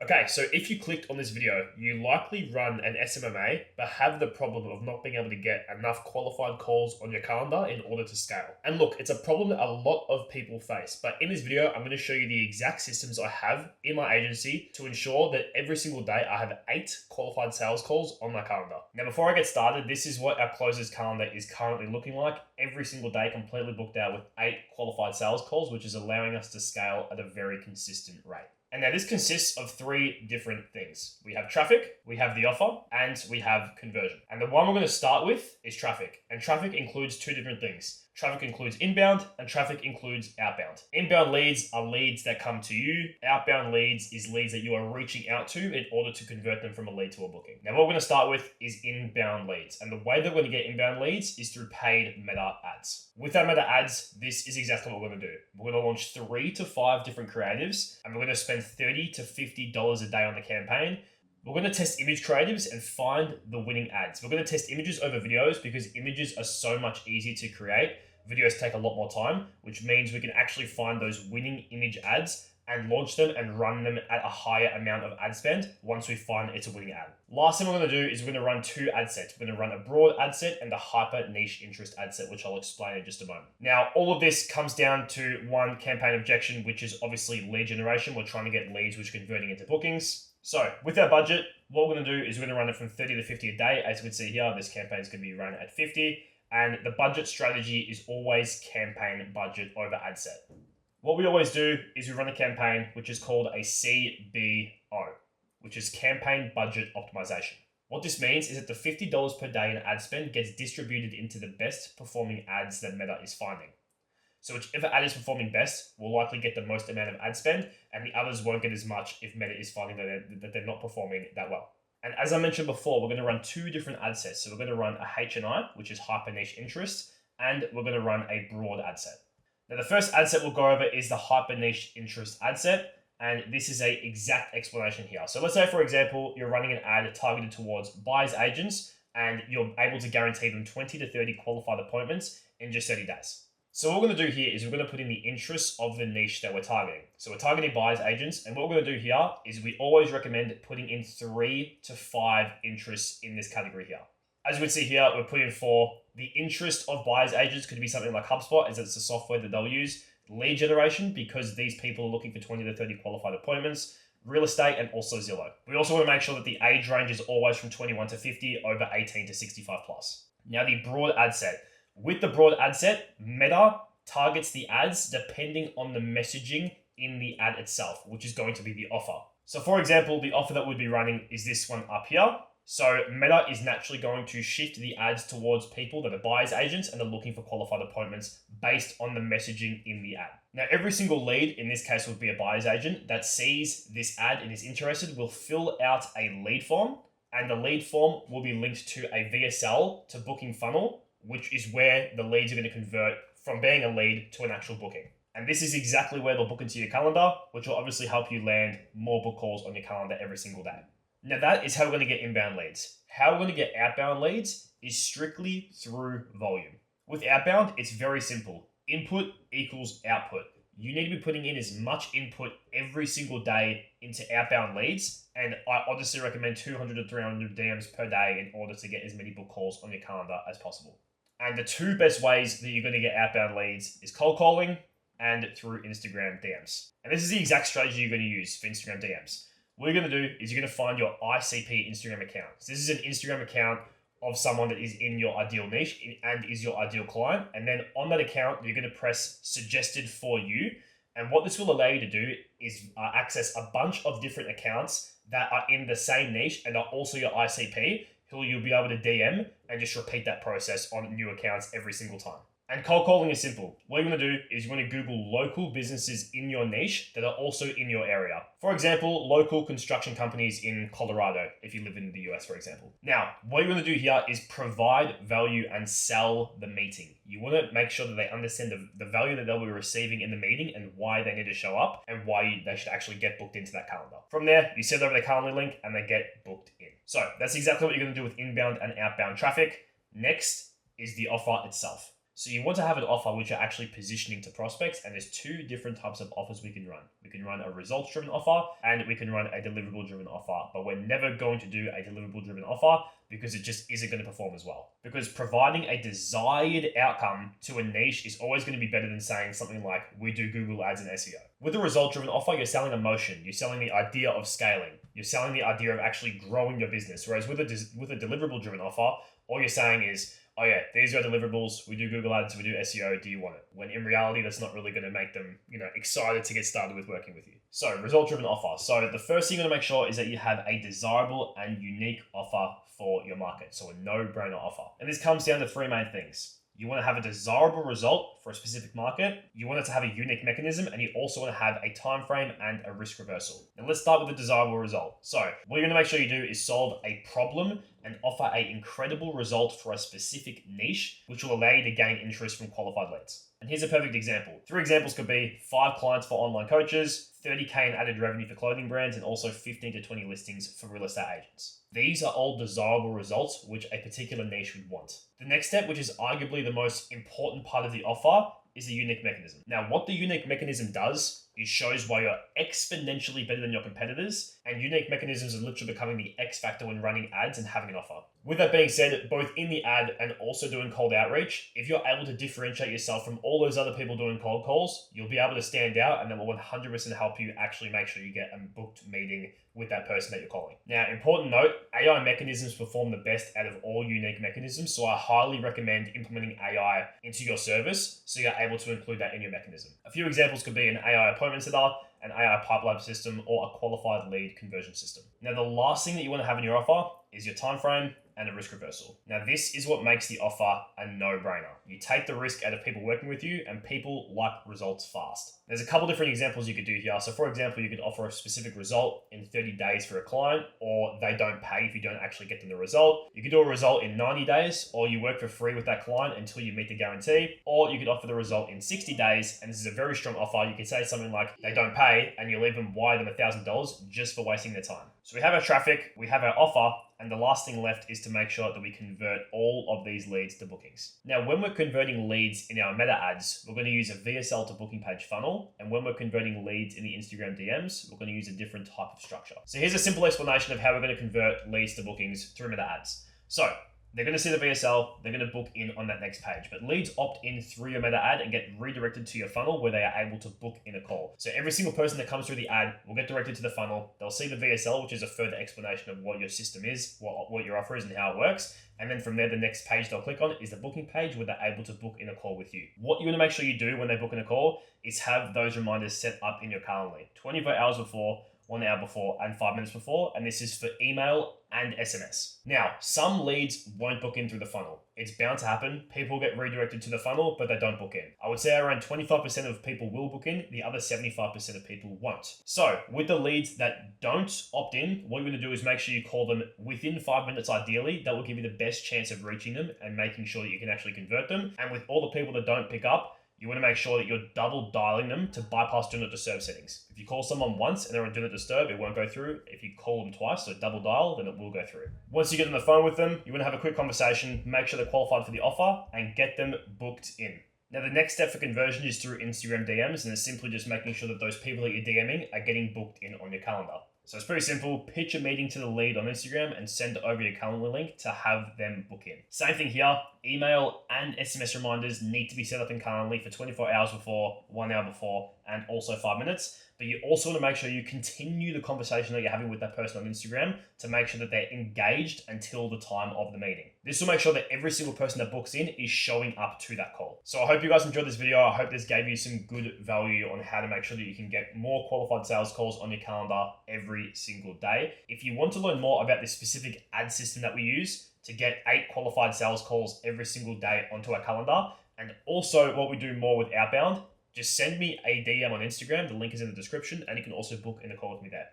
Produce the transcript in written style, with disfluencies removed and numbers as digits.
Okay, so if you clicked on this video, you likely run an SMMA, but have the problem of not being able to get enough qualified calls on your calendar in order to scale. And look, it's a problem that a lot of people face, but in this video, I'm going to show you the exact systems I have in my agency to ensure that every single day I have 8 qualified sales calls on my calendar. Now, before I get started, this is what our closers calendar is currently looking like. Every single day completely booked out with 8 qualified sales calls, which is allowing us to scale at a very consistent rate. And now this consists of 3 different things. We have traffic, we have the offer, and we have conversion. And the one we're going to start with is traffic. And traffic includes 2 different things. Traffic includes inbound and traffic includes outbound. Inbound leads are leads that come to you. Outbound leads is leads that you are reaching out to in order to convert them from a lead to a booking. Now what we're going to start with is inbound leads. And the way that we're going to get inbound leads is through paid meta ads. With our meta ads, this is exactly what we're going to do. We're going to launch 3 to 5 different creatives and we're going to spend $30 to $50 a day on the campaign. We're going to test image creatives and find the winning ads. We're going to test images over videos because images are so much easier to create. Videos take a lot more time, which means we can actually find those winning image ads and launch them and run them at a higher amount of ad spend once we find it's a winning ad. Last thing we're going to do is we're going to run 2 ad sets. We're going to run a broad ad set and a hyper niche interest ad set, which I'll explain in just a moment. Now, all of this comes down to one campaign objection, which is obviously lead generation. We're trying to get leads which are converting into bookings. So with our budget, what we're going to do is we're going to run it from 30 to 50 a day. As you can see here, this campaign is going to be run at 50. And the budget strategy is always campaign budget over ad set. What we always do is we run a campaign which is called a CBO, which is campaign budget optimization. What this means is that the $50 per day in ad spend gets distributed into the best performing ads that Meta is finding. So whichever ad is performing best will likely get the most amount of ad spend, and the others won't get as much if Meta is finding that they're not performing that well. And as I mentioned before, we're going to run 2 different ad sets. So we're going to run a HNI, which is hyper niche interest, and we're going to run a broad ad set. Now the first ad set we'll go over is the hyper niche interest ad set, and this is a exact explanation here. So let's say, for example, you're running an ad targeted towards buyers agents, and you're able to guarantee them 20 to 30 qualified appointments in just 30 days. So what we're going to do here is we're going to put in the interests of the niche that we're targeting. So we're targeting buyers agents, and what we're going to do here is we always recommend putting in 3 to 5 interests in this category here. As you can see here, we're putting 4. The interest of buyers agents could be something like HubSpot, as it's the software that they'll use. Lead generation, because these people are looking for 20 to 30 qualified appointments. Real estate, and also Zillow. We also want to make sure that the age range is always from 21 to 50, over 18 to 65 plus. Now the broad ad set. With the broad ad set, Meta targets the ads depending on the messaging in the ad itself, which is going to be the offer. So for example, the offer that we'd be running is this one up here. So Meta is naturally going to shift the ads towards people that are buyers agents and are looking for qualified appointments based on the messaging in the ad. Now, every single lead, in this case would be a buyer's agent, that sees this ad and is interested will fill out a lead form, and the lead form will be linked to a VSL to booking funnel, which is where the leads are going to convert from being a lead to an actual booking. And this is exactly where they'll book into your calendar, which will obviously help you land more book calls on your calendar every single day. Now that is how we're going to get inbound leads. How we're going to get outbound leads is strictly through volume. With outbound, it's very simple. Input equals output. You need to be putting in as much input every single day into outbound leads. And I honestly recommend 200 to 300 DMs per day in order to get as many book calls on your calendar as possible. And the 2 best ways that you're going to get outbound leads is cold calling and through Instagram DMs. And this is the exact strategy you're going to use for Instagram DMs. What you're going to do is you're going to find your ICP Instagram account. So this is an Instagram account of someone that is in your ideal niche and is your ideal client. And then on that account, you're going to press suggested for you. And what this will allow you to do is access a bunch of different accounts that are in the same niche and are also your ICP, who you'll be able to DM and just repeat that process on new accounts every single time. And cold calling is simple. What you want to do is you want to Google local businesses in your niche that are also in your area. For example, local construction companies in Colorado, if you live in the US, for example. Now, what you want to do here is provide value and sell the meeting. You want to make sure that they understand the value that they'll be receiving in the meeting and why they need to show up and why they should actually get booked into that calendar. From there, you send over the calendar link and they get booked in. So that's exactly what you're going to do with inbound and outbound traffic. Next is the offer itself. So you want to have an offer which you're actually positioning to prospects, and there's two different types of offers we can run. We can run a results-driven offer, and we can run a deliverable-driven offer, but we're never going to do a deliverable-driven offer because it just isn't going to perform as well. Because providing a desired outcome to a niche is always going to be better than saying something like, we do Google ads and SEO. With a result-driven offer, you're selling emotion. You're selling the idea of scaling. You're selling the idea of actually growing your business. Whereas with a deliverable-driven offer, all you're saying is, oh yeah, these are deliverables. We do Google ads, we do SEO. Do you want it? When in reality, that's not really going to make them, excited to get started with working with you. So result-driven offer. So the first thing you're going to make sure is that you have a desirable and unique offer for your market. So a no-brainer offer. And this comes down to three main things. You want to have a desirable result for a specific market. You want it to have a unique mechanism, and you also want to have a time frame and a risk reversal. Now let's start with the desirable result. So what you're going to make sure you do is solve a problem and offer an incredible result for a specific niche, which will allow you to gain interest from qualified leads. And here's a perfect example. 3 examples could be 5 clients for online coaches, 30K in added revenue for clothing brands, and also 15 to 20 listings for real estate agents. These are all desirable results which a particular niche would want. The next step, which is arguably the most important part of the offer, is the unique mechanism. Now, what the unique mechanism does is shows why you're exponentially better than your competitors, and unique mechanisms are literally becoming the X factor when running ads and having an offer. With that being said, both in the ad and also doing cold outreach, if you're able to differentiate yourself from all those other people doing cold calls, you'll be able to stand out, and that will 100% help you actually make sure you get a booked meeting with that person that you're calling. Now, important note, AI mechanisms perform the best out of all unique mechanisms, so I highly recommend implementing AI into your service so you're able to include that in your mechanism. A few examples could be an AI appointment setter, an AI pipeline system, or a qualified lead conversion system. Now, the last thing that you want to have in your offer is your time frame and a risk reversal. Now, this is what makes the offer a no-brainer. You take the risk out of people working with you, and people like results fast. There's a couple different examples you could do here. So for example, you could offer a specific result in 30 days for a client, or they don't pay if you don't actually get them the result. You could do a result in 90 days, or you work for free with that client until you meet the guarantee, or you could offer the result in 60 days, and this is a very strong offer. You could say something like, they don't pay, and you'll even wire them $1,000 just for wasting their time. So we have our traffic, we have our offer, and the last thing left is to make sure that we convert all of these leads to bookings. Now, when we're converting leads in our meta ads, we're going to use a VSL to booking page funnel. And when we're converting leads in the Instagram DMs, we're going to use a different type of structure. So here's a simple explanation of how we're going to convert leads to bookings through meta ads. So they're going to see the VSL, they're going to book in on that next page, but leads opt in through your meta ad and get redirected to your funnel where they are able to book in a call. So every single person that comes through the ad will get directed to the funnel. They'll see the VSL, which is a further explanation of what your system is, what your offer is and how it works. And then from there, the next page they'll click on is the booking page where they're able to book in a call with you. What you want to make sure you do when they book in a call is have those reminders set up in your Calendly 24 hours before, 1 hour before, and 5 minutes before. And this is for email and SMS. Now, some leads won't book in through the funnel. It's bound to happen. People get redirected to the funnel, but they don't book in. I would say around 25% of people will book in. The other 75% of people won't. So with the leads that don't opt in, what you're going to do is make sure you call them within 5 minutes ideally. That will give you the best chance of reaching them and making sure that you can actually convert them. And with all the people that don't pick up, you want to make sure that you're double dialing them to bypass do not disturb settings. If you call someone once and they're on do not disturb, it won't go through. If you call them twice, so double dial, then it will go through. Once you get on the phone with them, you want to have a quick conversation, make sure they're qualified for the offer, and get them booked in. Now, the next step for conversion is through Instagram DMs, and it's simply just making sure that those people that you're DMing are getting booked in on your calendar. So it's pretty simple. Pitch a meeting to the lead on Instagram and send over your Calendly link to have them book in. Same thing here. Email and SMS reminders need to be set up in Calendly for 24 hours before, 1 hour before, and also 5 minutes. But you also want to make sure you continue the conversation that you're having with that person on Instagram to make sure that they're engaged until the time of the meeting. This will make sure that every single person that books in is showing up to that call. So I hope you guys enjoyed this video. I hope this gave you some good value on how to make sure that you can get more qualified sales calls on your calendar every single day. If you want to learn more about this specific ad system that we use to get 8 qualified sales calls every single day onto our calendar, and also what we do more with outbound, just send me a DM on Instagram. The link is in the description, and you can also book in a call with me there.